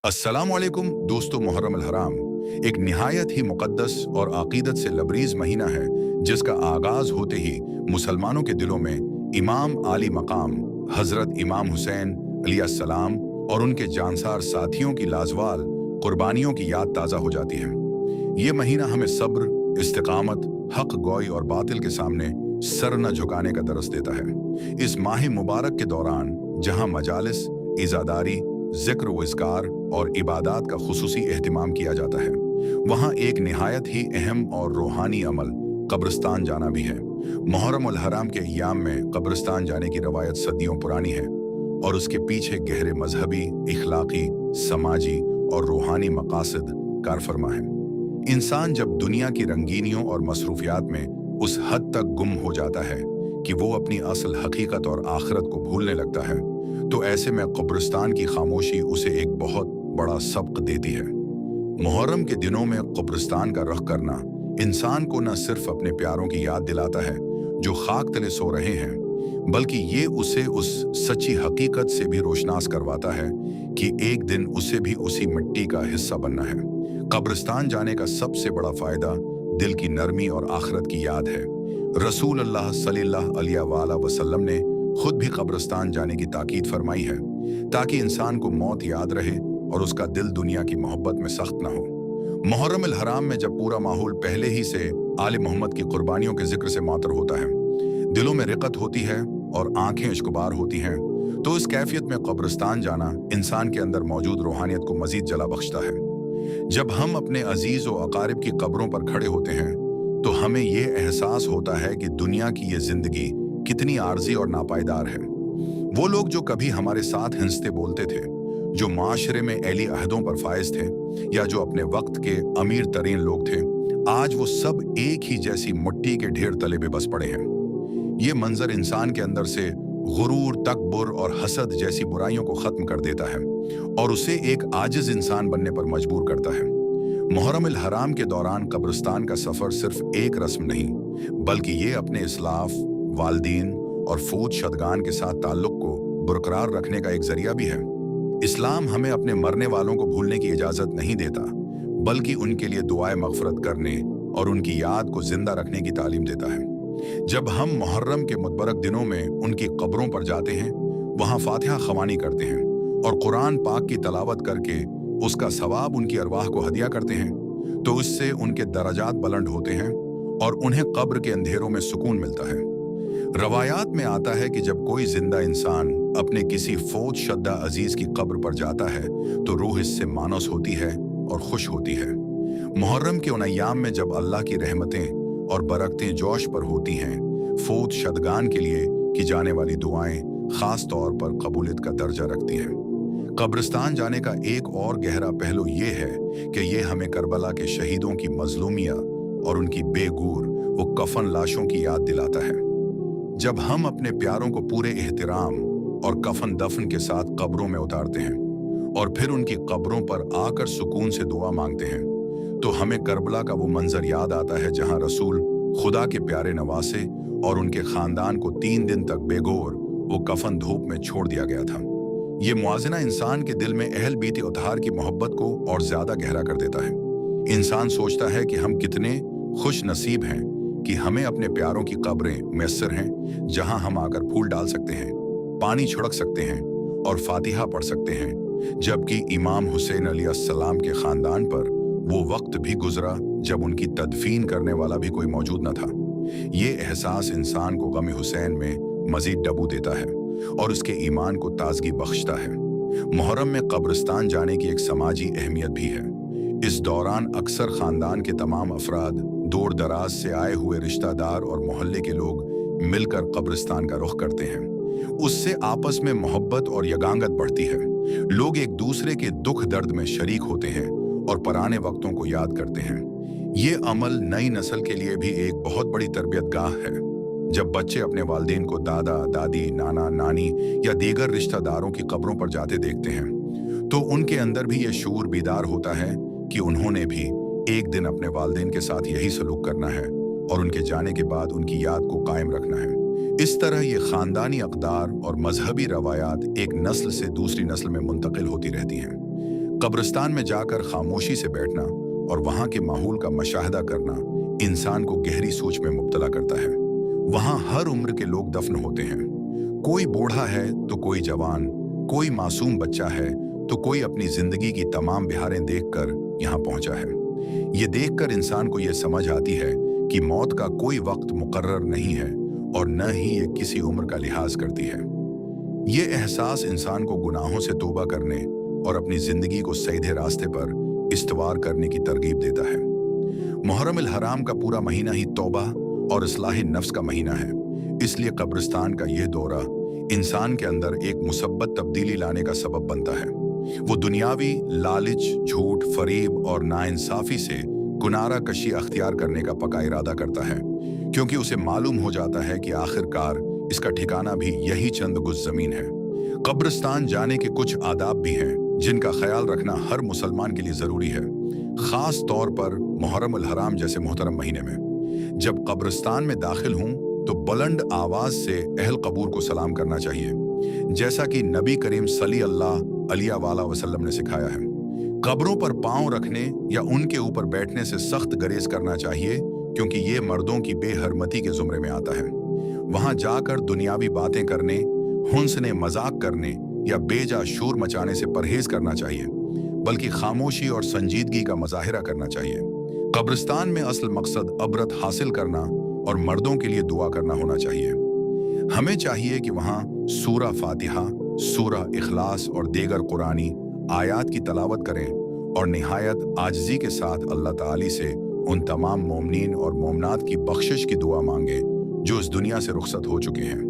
अस्सलाम वालेकुम दोस्तों। मुहर्रम अल हराम एक निहायत ही मुक़द्दस और अक़ीदत से लबरीज़ महीना है, जिसका आगाज़ होते ही मुसलमानों के दिलों में इमाम आली मकाम हज़रत इमाम हुसैन अलैहिस्सलाम और उनके जानसार साथियों की लाजवाल कुर्बानियों की याद ताज़ा हो जाती है। ये महीना हमें सब्र, इस्तिक़ामत, हक़ गोई और बातिल के सामने सर न झुकाने का दरस देता है। इस माह मुबारक के दौरान जहाँ मजालिस, इज़ादारी, ज़िक्र व इज़कार और इबादात का खुसूसी एहतिमाम किया जाता है, वहाँ एक निहायत ही अहम और रूहानी अमल कब्रिस्तान जाना भी है। मुहर्रम अल हराम के अय्याम में कब्रिस्तान जाने की रवायत सदियों पुरानी है और उसके पीछे गहरे मजहबी, इखलाकी, समाजी और रूहानी मकासद कारफरमा है। इंसान जब दुनिया की रंगीनियों और मसरूफियात में उस हद तक गुम हो जाता है कि वो अपनी असल हकीकत और आखिरत को भूलने लगता है, तो ऐसे में कब्रिस्तान की खामोशी उसे एक बहुत बड़ा सबक देती है। मुहर्रम के दिनों में कब्रिस्तान का रुख करना इंसान को न सिर्फ अपने प्यारों की याद दिलाता है जो खाक तले सो रहे हैं, बल्कि ये उसे उस सच्ची हकीकत से भी रोशनास करवाता है कि एक दिन उसे भी उसी मिट्टी का हिस्सा बनना है। कब्रिस्तान जाने का सबसे बड़ा फायदा दिल की नरमी और आखिरत की याद है। रसूल अल्लाह सल्लल्लाहु अलैहि वसल्लम ने खुद भी कब्रिस्तान जाने की ताकीद फरमाई है, ताकि इंसान को मौत याद रहे और उसका दिल दुनिया की मोहब्बत में सख्त न हो। मुहर्रम अल हराम में जब पूरा माहौल पहले ही से आले मोहम्मद की कुर्बानियों के जिक्र से मातर होता है, दिलों में रिक़त होती है और आंखें इश्कबार होती हैं, तो इस कैफियत में कब्रिस्तान जाना इंसान के अंदर मौजूद रूहानियत को मजीद जला बख्शता है। जब हम अपने अजीज व अकारिब की कब्रों पर खड़े होते हैं, तो हमें यह एहसास होता है कि दुनिया की ये जिंदगी कितनी आर्जी और नापायदार है। वो लोग जो कभी हमारे साथ हंसते बोलते थे, जो माशरे में एली अहदों पर फायज थे, या जो अपने वक्त के अमीर तरीन लोग थे, आज वो सब एक ही जैसी मिट्टी के ढेर तले बेबस पड़े हैं। ये मंजर इंसान के अंदर से गुरूर, तकब्बुर और हसद जैसी बुराइयों को खत्म कर देता है और उसे एक आजिज इंसान बनने पर मजबूर करता है। मुहर्रम अल हराम के दौरान कब्रिस्तान का सफर सिर्फ एक रस्म नहीं, बल्कि ये अपने इस्लाफ, वालदीन और फौत शदगान के साथ ताल्लुक को बरकरार रखने का एक जरिया भी है। इस्लाम हमें अपने मरने वालों को भूलने की इजाजत नहीं देता, बल्कि उनके लिए दुआए मगफरत करने और उनकी याद को जिंदा रखने की तालीम देता है। जब हम मुहर्रम के मुतबरक दिनों में उनकी कब्रों पर जाते हैं, वहाँ फातिहा ख़वानी करते हैं और कुरान पाक की तलावत करके उसका सवाब उनकी अरवाह को हदिया करते हैं, तो इससे उनके दराजात बुलंद होते हैं और उन्हें कब्र के अंधेरों में सुकून मिलता है। रवायात में आता है कि जब कोई जिंदा इंसान अपने किसी फौत शद्दा अजीज की कब्र पर जाता है, तो रूह इससे मानूस होती है और खुश होती है। मुहर्रम के उन अय्याम में जब अल्लाह की रहमतें और बरकतें जोश पर होती हैं, फौत शदगान के लिए की जाने वाली दुआएं खास तौर पर कबूलियत का दर्जा रखती हैं। कब्रिस्तान जाने का एक और गहरा पहलू ये है कि ये हमें करबला के शहीदों की मजलूमिया और उनकी बेगूर वो कफन लाशों की याद दिलाता है। जब हम अपने प्यारों को पूरे एहतराम और कफन दफन के साथ कब्रों में उतारते हैं और फिर उनकी कब्रों पर आकर सुकून से दुआ मांगते हैं, तो हमें करबला का वो मंजर याद आता है जहां रसूल खुदा के प्यारे नवासे और उनके खानदान को 3 दिन तक बेगौर वो कफन धूप में छोड़ दिया गया था। ये मुआजना इंसान के दिल में अहल बीती उद्धार की मोहब्बत को और ज्यादा गहरा कर देता है। इंसान सोचता है कि हम कितने खुश नसीब हैं कि हमें अपने प्यारों की कब्रें मैसर हैं, जहां हम आकर फूल डाल सकते हैं, पानी छिड़क सकते हैं और फातिहा पढ़ सकते हैं। जबकि इमाम हुसैन अलैहिस्सलाम के खानदान पर वो वक्त भी गुजरा जब उनकी तदफीन करने वाला भी कोई मौजूद न था। ये एहसास इंसान को गम हुसैन में मजीद डबू देता है और उसके ईमान को ताजगी बख्शता है। मुहर्रम में कब्रिस्तान जाने की एक समाजी अहमियत भी है। इस दौरान अक्सर खानदान के तमाम अफराद, दूर दराज से आए हुए रिश्तेदार और मोहल्ले के लोग मिलकर कब्रिस्तान का रुख करते हैं। उससे आपस में मोहब्बत और यगांगत बढ़ती है। लोग एक दूसरे के दुख दर्द में शरीक होते हैं और पुराने वक्तों को याद करते हैं। ये अमल नई नस्ल के लिए भी एक बहुत बड़ी तरबियत गाह है। जब बच्चे अपने वालिदैन को दादा दादी, नाना नानी या दीगर रिश्तेदारों की कब्रों पर जाते देखते हैं, तो उनके अंदर भी ये शूर बीदार होता है कि उन्होंने भी एक दिन अपने वालिदैन के साथ यही सलूक करना है और उनके जाने के बाद उनकी याद को कायम रखना है। इस तरह ये खानदानी अक़दार और मजहबी रवायात एक नस्ल से दूसरी नस्ल में मुंतकिल होती रहती हैं। कब्रिस्तान में जाकर खामोशी से बैठना और वहां के माहौल का मशाहदा करना इंसान को गहरी सोच में मुब्तला करता है। वहां हर उम्र के लोग दफन होते हैं। कोई बूढ़ा है तो कोई जवान, कोई मासूम बच्चा है तो कोई अपनी जिंदगी की तमाम बिहारें देखकर यहाँ पहुंचा है। ये देखकर इंसान को ये समझ आती है कि मौत का कोई वक्त मुकर्रर नहीं है और न ही ये किसी उम्र का लिहाज करती है। ये एहसास इंसान को गुनाहों से तौबा करने और अपनी जिंदगी को सीधे रास्ते पर इस्तवार करने की तरगीब देता है। मुहर्रम अल हराम का पूरा महीना ही तौबा और इस्लाह नफ्स का महीना है। इसलिए कब्रिस्तान का यह दौरा इंसान के अंदर एक मुसब्बत तब्दीली लाने का सबब बनता है। वो दुनियावी लालच, झूठ, फरेब और नाइंसाफी से कुनारा कशी अख्तियार करने का पक्का इरादा करता है, क्योंकि उसे मालूम हो जाता है कि आखिरकार इसका ठिकाना भी यही चंद गुज जमीन है। कब्रिस्तान जाने के कुछ आदाब भी हैं जिनका ख्याल रखना हर मुसलमान के लिए जरूरी है, खास तौर पर मुहर्रम अल हराम जैसे मोहतरम महीने में। जब कब्रिस्तान में दाखिल हूं तो बुलंद आवाज से अहल कबूर को सलाम करना चाहिए, जैसा कि नबी करीम सल्लल्लाहु अलैहि वसल्लम ने सिखाया है। कब्रों पर पांव रखने या उनके ऊपर बैठने से सख्त गरेज करना चाहिए, क्योंकि ये मर्दों की बेहरमती के जुमरे में आता है। वहां जाकर दुनियावी बातें करने, हुस्न मजाक करने या बेजा शोर मचाने से परहेज करना चाहिए, बल्कि खामोशी और संजीदगी का मुजाहिरा करना चाहिए। कब्रिस्तान में असल मकसद अबरत हासिल करना और मर्दों के लिए दुआ करना होना चाहिए। हमें चाहिए कि वहां सूरा फातिहा, सूरा इखलास और दीगर कुरानी आयात की तलावत करें और निहायत आजिज़ी के साथ अल्लाह ताली से उन तमाम मोमिनीन और मोमनात की बख्शिश की दुआ मांगे जो इस दुनिया से रुखसत हो चुके हैं।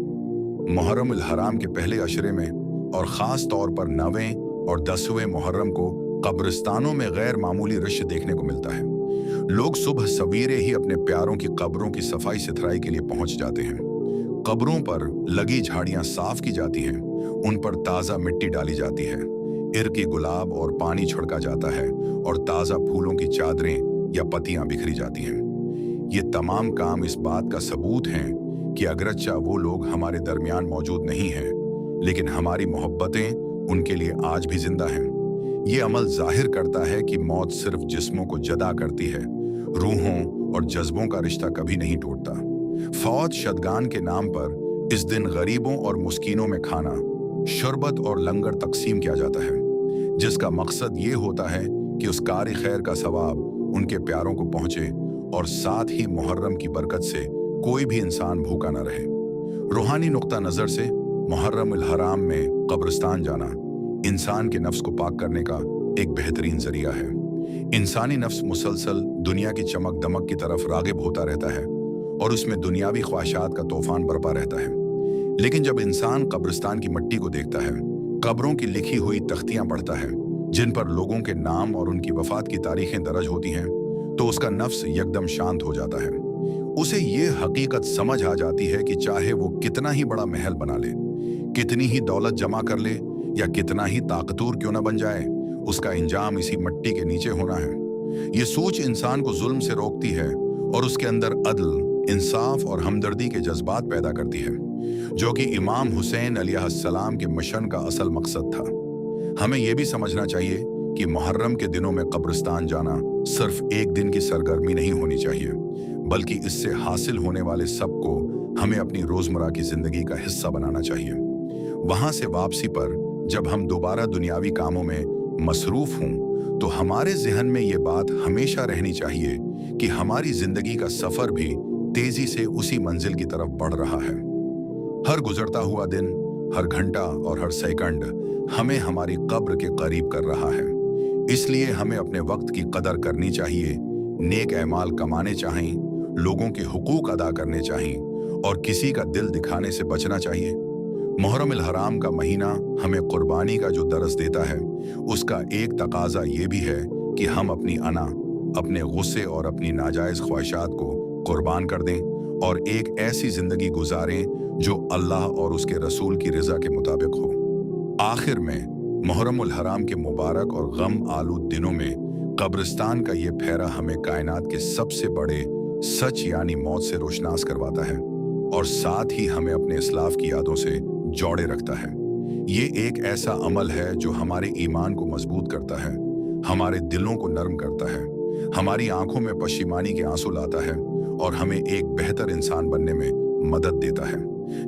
मुहर्रम अल हराम के पहले अशरे में और ख़ास तौर पर 9वें और 10वें मुहर्रम को कब्रिस्तानों में गैर मामूली रश देखने को मिलता है। लोग सुबह सवेरे ही अपने प्यारों की कब्रों की सफाई सुथराई के लिए पहुंच जाते हैं। कब्रों पर लगी झाड़ियां साफ की जाती हैं, उन पर ताज़ा मिट्टी डाली जाती है, इर्की गुलाब और पानी छिड़का जाता है और ताज़ा फूलों की चादरें या पत्तियां बिखरी जाती हैं। ये तमाम काम इस बात का सबूत हैं कि अगरच्चा वो लोग हमारे दरमियान मौजूद नहीं हैं, लेकिन हमारी मोहब्बतें उनके लिए आज भी जिंदा हैं। ये अमल जाहिर करता है कि मौत सिर्फ जिस्मों को जदा करती है, रूहों और जज्बों का रिश्ता कभी नहीं टूटता। फौत शदगान के नाम पर इस दिन गरीबों और मुस्कीनों में खाना, शरबत और लंगर तकसीम किया जाता है, जिसका मकसद ये होता है कि उस कारी खैर का सवाब उनके प्यारों को पहुंचे और साथ ही मुहर्रम की बरकत से कोई भी इंसान भूखा न रहे। रूहानी नुक्ता नज़र से मुहर्रम अल हराम में कब्रिस्तान जाना इंसान के नफ्स को पाक करने का एक बेहतरीन जरिया है। इंसानी नफ्स मुसलसल दुनिया की चमक दमक की तरफ रागिब होता रहता है और उसमें दुनियावी ख्वाहिशात का तूफान बरपा रहता है। लेकिन जब इंसान कब्रिस्तान की मिट्टी को देखता है, कब्रों की लिखी हुई तख्तियां पढ़ता है जिन पर लोगों के नाम और उनकी वफात की तारीखें दर्ज होती हैं, तो उसका नफ्स यकदम शांत हो जाता है। उसे ये हकीकत समझ आ जाती है कि चाहे वो कितना ही बड़ा महल बना ले, कितनी ही दौलत जमा कर ले या कितना ही ताकतूर क्यों न बन जाए, उसका इंजाम इसी मिट्टी के नीचे होना है। ये सोच इंसान को जुल्म से रोकती है और उसके अंदर अदल, इंसाफ और हमदर्दी के जज्बात पैदा करती है, जो कि इमाम हुसैन अलैहिस्सलाम के मिशन का असल मकसद था। हमें यह भी समझना चाहिए कि मुहर्रम के दिनों में कब्रिस्तान जाना सिर्फ एक दिन की सरगर्मी नहीं होनी चाहिए, बल्कि इससे हासिल होने वाले सब को हमें अपनी रोजमर्रा की जिंदगी का हिस्सा बनाना चाहिए। वहां से वापसी पर जब हम दोबारा दुनियावी कामों में मसरूफ हों, तो हमारे जहन में ये बात हमेशा रहनी चाहिए कि हमारी जिंदगी का सफर भी तेजी से उसी मंजिल की तरफ बढ़ रहा है। हर गुजरता हुआ दिन, हर घंटा और हर सेकंड हमें हमारी कब्र के करीब कर रहा है। इसलिए हमें अपने वक्त की कदर करनी चाहिए, नेक एमाल कमाने चाहिए, लोगों के हुकूक अदा करने चाहिए और किसी का दिल दिखाने से बचना चाहिए। मुहर्रम अल हराम का महीना हमें कुर्बानी का जो दर्स देता है, उसका एक तकाजा ये भी है कि हम अपनी अना, अपने गुस्से और अपनी नाजायज ख्वाहिशात को कुर्बान कर दें और एक ऐसी जिंदगी गुजारें जो अल्लाह और उसके रसूल की रजा के मुताबिक हो। आखिर में मुहर्रम अल हराम के मुबारक और गम आलूद दिनों में कब्रिस्तान का ये फेरा हमें कायनात के सबसे बड़े सच यानी मौत से रोशनास करवाता है और साथ ही हमें अपने इस्लाफ की यादों से जोड़े रखता है। ये एक ऐसा अमल है जो हमारे ईमान को मजबूत करता है हमारे दिलों को नरम करता है, हमारी आंखों में पश्चिमानी के आंसू लाता है और हमें एक बेहतर इंसान बनने में मदद देता है।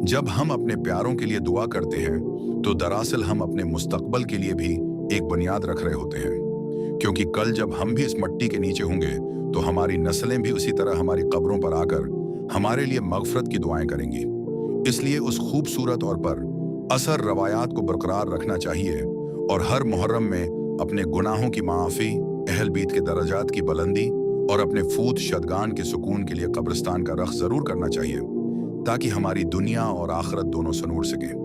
जब हम अपने प्यारों के लिए दुआ करते हैं तो दरअसल हम अपने मुस्तकबल के लिए भी एक बुनियाद रख रहे होते हैं, क्योंकि कल जब हम भी इस मिट्टी के नीचे होंगे तो हमारी नस्लें भी उसी तरह हमारी कब्रों पर आकर हमारे लिए मगफरत की दुआएं करेंगी। इसलिए उस खूबसूरत और पर असर रवायात को बरकरार रखना चाहिए और हर मुहर्रम में अपने गुनाहों की माफ़ी, अहल बीत के दर्जात की बुलंदी और अपने फूत शदगान के सुकून के लिए कब्रिस्तान का रख जरूर करना चाहिए, ताकि हमारी दुनिया और आखिरत दोनों सनूर सकें।